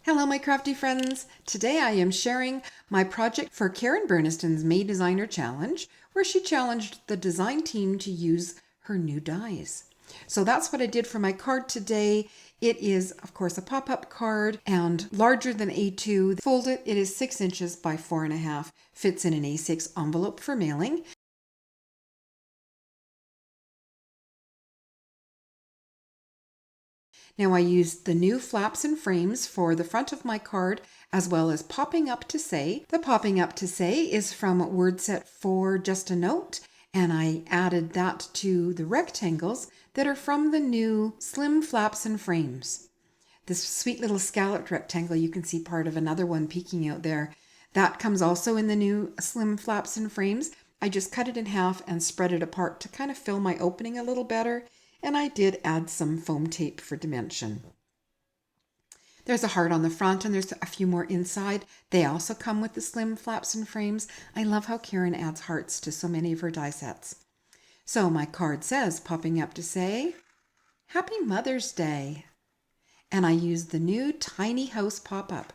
Hello my crafty friends! Today I am sharing my project for Karen Burniston's May Designer Challenge, where she challenged the design team to use her new dies. So that's what I did for my card today. It is of course a pop-up card and larger than A2. Folded, it is 6 inches by 4.5, fits in an A6 envelope for mailing. Now I used the new flaps and frames for the front of my card, as well as popping up to say. The popping up to say is from word set 4 Just a Note, and I added that to the rectangles that are from the new slim flaps and frames. This sweet little scalloped rectangle, you can see part of another one peeking out there. That comes also in the new slim flaps and frames. I just cut it in half and spread it apart to kind of fill my opening a little better. And I did add some foam tape for dimension. There's a heart on the front and there's a few more inside. They also come with the slim flaps and frames. I love how Karen adds hearts to so many of her die sets. So my card says, popping up to say, Happy Mother's Day. And I used the new tiny house pop-up.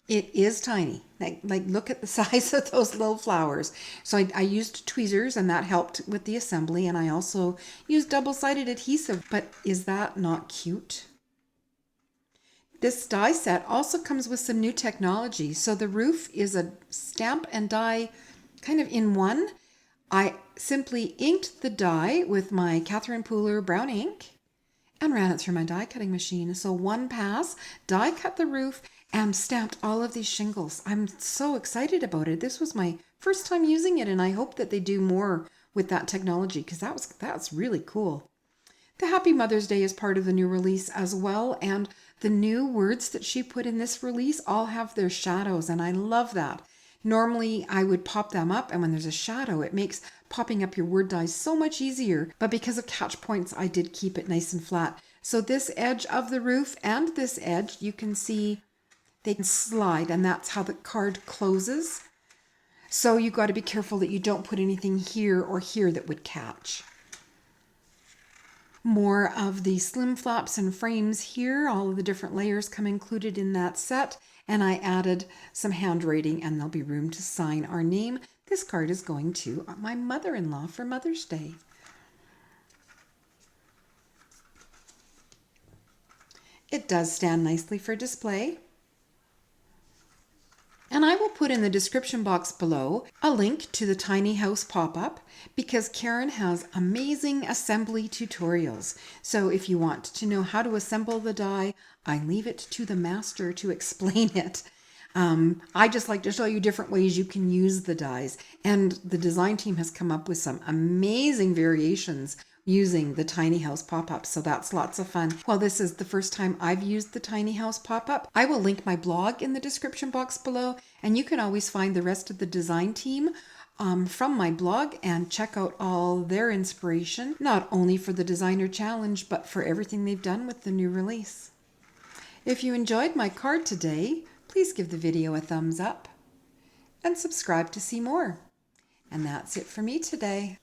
It is tiny. Like look at the size of those little flowers. So I used tweezers and that helped with the assembly, and I also used double-sided adhesive. But is that not cute? This die set also comes with some new technology. So the roof is a stamp and die kind of in one. I simply inked the die with my Catherine Pooler brown ink and ran it through my die cutting machine. So one pass, die cut the roof and stamped all of these shingles. I'm so excited about it. This was my first time using it, and I hope that they do more with that technology because that's really cool. The Happy Mother's Day is part of the new release as well, and the new words that she put in this release all have their shadows, and I love that. Normally I would pop them up, and when there's a shadow it makes popping up your word dies so much easier, but because of catch points I did keep it nice and flat. So this edge of the roof and this edge, you can see they can slide, and that's how the card closes. So you got to be careful that you don't put anything here or here that would catch. More of the slim flaps and frames here. All of the different layers come included in that set. And I added some handwriting, and there'll be room to sign our name. This card is going to my mother-in-law for Mother's Day. It does stand nicely for display. And I will put in the description box below a link to the tiny house pop-up because Karen has amazing assembly tutorials. So if you want to know how to assemble the die, I leave it to the master to explain it. I just like to show you different ways you can use the dies. And the design team has come up with some amazing variations using the tiny house pop-up, so that's lots of fun. Well, this is the first time I've used the tiny house pop-up. I will link my blog in the description box below, and you can always find the rest of the design team from my blog and check out all their inspiration, not only for the designer challenge, but for everything they've done with the new release. If you enjoyed my card today, please give the video a thumbs up and subscribe to see more. And that's it for me today.